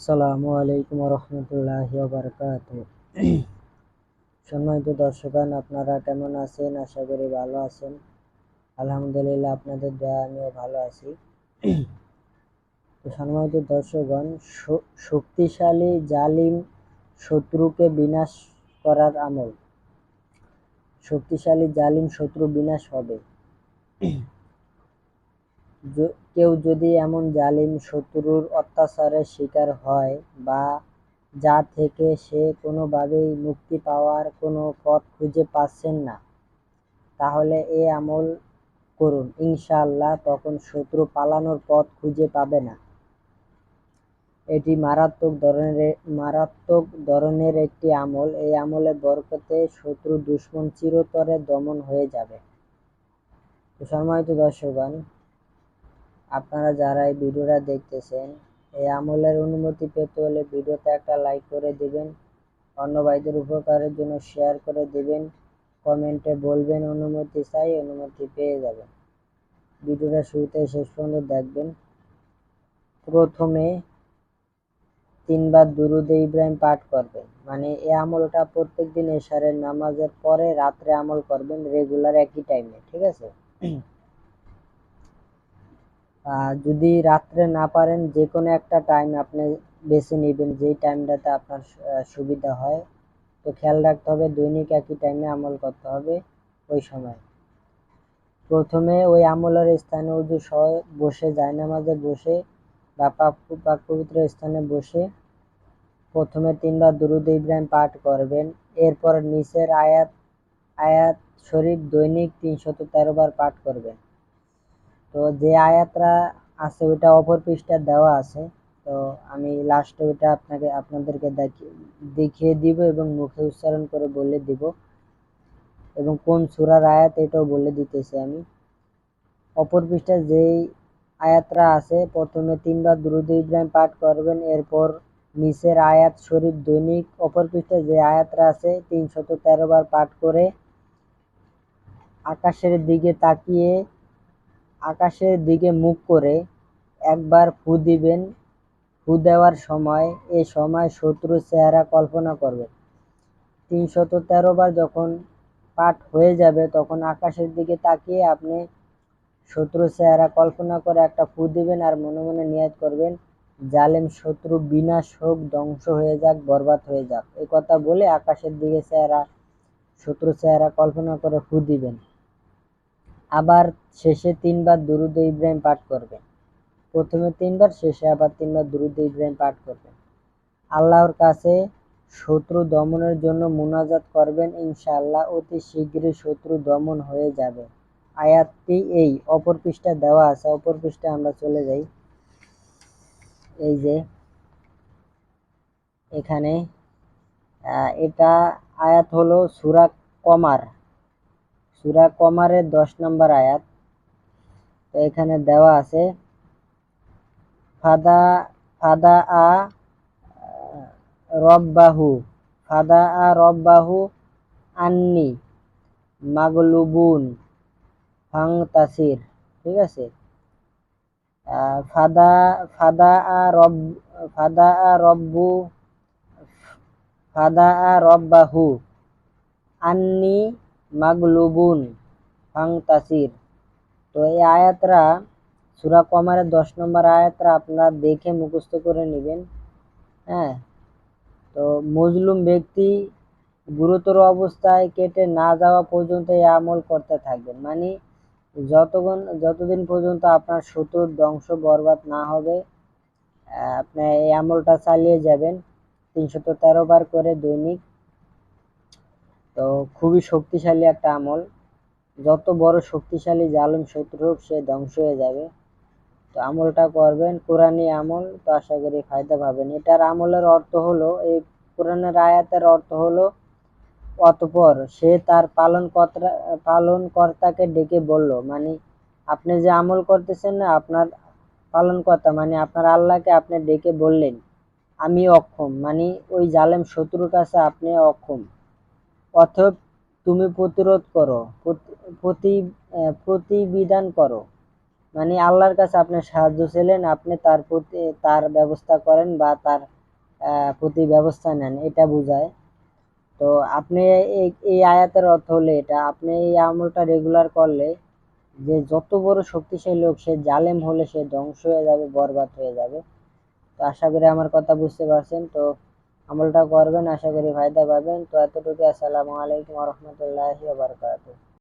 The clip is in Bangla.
আসসালামু আলাইকুম রহমতুল্লাহি ওয়া বারাকাতুহু। সম্মানিত দর্শকগণ, আপনারা কেমন আছেন? আশা করি ভালো আছেন। আলহামদুলিল্লাহ, আপনাদের দয়া আমিও ভালো আছি। তো সম্মানিত দর্শকগণ, শক্তিশালী জালিম শত্রুকে বিনাশ করার আমল। শক্তিশালী জালিম শত্রু বিনাশ হবে। কেউ যদি এমন জালিম শত্রুর অত্যাচারের শিকার হয় বা যা থেকে সে কোনোভাবেই মুক্তি পাওয়ার কোনো পথ খুঁজে পাচ্ছেন না, তাহলে এই আমল করুন, ইনশাআল্লাহ তখন শত্রু পালানোর পথ খুঁজে পাবে না। এটি মারাত্মক ধরনের একটি আমল। এই আমলের বরকতে শত্রু দুশমন চিরতরে দমন হয়ে যাবে। তো সম্মানিত দর্শকগণ, আপনারা যারা এই ভিডিওটা দেখতেছেন, এই আমলের অনুমতি পেতে হলে ভিডিওতে একটা লাইক করে দিবেন, অন্য ভাইদের উপকারের জন্য শেয়ার করে দিবেন, কমেন্টে বলবেন অনুমতি চাই, অনুমতি পেয়ে যাবেন। ভিডিওটা শুরুতে শেষ পর্যন্ত দেখবেন। প্রথমে 3 বার দুরুদে ইব্রাহিম পাঠ করবেন। মানে এই আমলটা প্রত্যেকদিন এশারের নামাজের পরে রাত্রে আমল করবেন, রেগুলার একই টাইমে, ঠিক আছে? যদি রাত্রে না পারেন, যে কোনো একটা টাইম আপনি বেছে নেবেন, যেই টাইমটাতে আপনার সুবিধা হয়। তো খেয়াল রাখতে হবে দৈনিক একই টাইমে আমল করতে হবে ওই সময়। প্রথমে ওই আমলের স্থানে উযু সহ বসে জায়নামাজে বসে বা পাক পবিত্র স্থানে বসে প্রথমে 3 বার দুরুদে ইব্রাহিম পাঠ করবেন। এরপর নিচের আয়াত শরীফ দৈনিক 313 বার পাঠ করবেন। তো যে আয়াতটা আছে ওইটা অপর পৃষ্ঠায় দেওয়া আছে। তো আমি লাস্টে ওইটা আপনাদেরকে দেখিয়ে দিব এবং মুখে উচ্চারণ করে বলে দিব, এবং কোন সূরার আয়াত এটাও বলে দিতেছি আমি। অপর পৃষ্ঠায় যেই আয়াতটা আছে, প্রথমে 3 বার দুরুদ ইব্রাহিম পাঠ করবেন। এরপর নিচের আয়াত শরীফ দৈনিক অপর পৃষ্ঠায় যে আয়াতটা আছে 313 বার পাঠ করে আকাশের দিকে মুখ করে একবার ফু দিবেন। ফু দেওয়ার সময় শত্রুর চেহারা কল্পনা করবেন। 313 বার যখন পাঠ হয়ে যাবে, তখন আকাশের দিকে তাকিয়ে আপনি শত্রুর চেহারা কল্পনা করে একটা ফু দিবেন আর মনে মনে নিয়ত করবেন, জালেম শত্রু বিনাশ হোক, ধ্বংস হয়ে যাক, বরবাদ হয়ে যাক। এই কথা বলে আকাশের দিকে শত্রুর চেহারা কল্পনা করে ফু দিবেন। আবার শেষে 3 বার দুরুদে ইব্রাহিম পাঠ করবেন। প্রথমে 3 বার, শেষে আবার 3 বার দুরুদে ইব্রাহিম পাঠ করবেন। আল্লাহর কাছে শত্রু দমনের জন্য মুনাজাত করবেন, ইনশাআল্লাহ অতি শীঘ্রই শত্রু দমন হয়ে যাবে। আয়াতটি এই অপর পৃষ্ঠায় দেওয়া আছে। অপর পৃষ্ঠায় আমরা চলে যাই। এই যে এখানে এটা আয়াত হলো সূরা কমারের 10 নম্বর আয়াত। তো এখানে দেওয়া আছে, ফাদা আ রব্বাহু আন্নি মাগলুবুন ফাংতাসির। ঠিক আছে? ফাদা রব্বাহু আন্নি মাগলুবুন ফাংতাসির। তো এই আয়াতরা সূরা কমারের 10 নম্বর আয়াতরা আপনারা দেখে মুখস্থ করে নেবেন। হ্যাঁ, তো মজলুম ব্যক্তি গুরুতর অবস্থায় কেটে না যাওয়া পর্যন্ত এই আমল করতে থাকবেন। মানে যতদিন পর্যন্ত আপনার শত্রুর ধ্বংস বরবাদ না হবে, আপনি এই আমলটা চালিয়ে যাবেন 313 বার করে দৈনিক। তো খুবই শক্তিশালী একটা আমল। যত বড় শক্তিশালী জালিম শত্রু হোক, সে ধ্বংস হয়ে যাবে। তো আমলটা করবেন, কোরআনী আমল। তো আশা করি ফায়দা পাবেন। এটার আমলের অর্থ হলো, এই কোরআনের আয়াতের অর্থ হলো, অতঃপর সে তার পালনকর্তাকে ডেকে বলল। মানে আপনি যে আমল করতেছেন না, আপনার পালনকর্তা মানে আপনার আল্লাহকে আপনি ডেকে বললেন, আমি অক্ষম। মানে ওই জালেম শত্রুর কাছে আপনি অক্ষম। অতএব তুমি প্রতিরোধ করো, প্রতিবিধান করো। মানে আল্লাহর কাছে আপনি সাহায্য ছিলেন, আপনি তার প্রতি তার ব্যবস্থা করেন বা তার প্রতি ব্যবস্থা নেন, এটা বোঝায়। তো আপনি এই আয়াতের অর্থ হলো এটা, আপনি এই আমলটা রেগুলার করলে যে যত বড় শক্তিশালী লোক সে জালেম হলে সে ধ্বংস হয়ে যাবে, বরবাদ হয়ে যাবে। তো আশা করি আমার কথা বুঝতে পারছেন। তো আমলটা করবেন, আশা করি ফায়দা পাবেন। তো এতটুকু, আসসালামু আলাইকুম ওয়া রাহমাতুল্লাহি ওয়া বারাকাতুহু।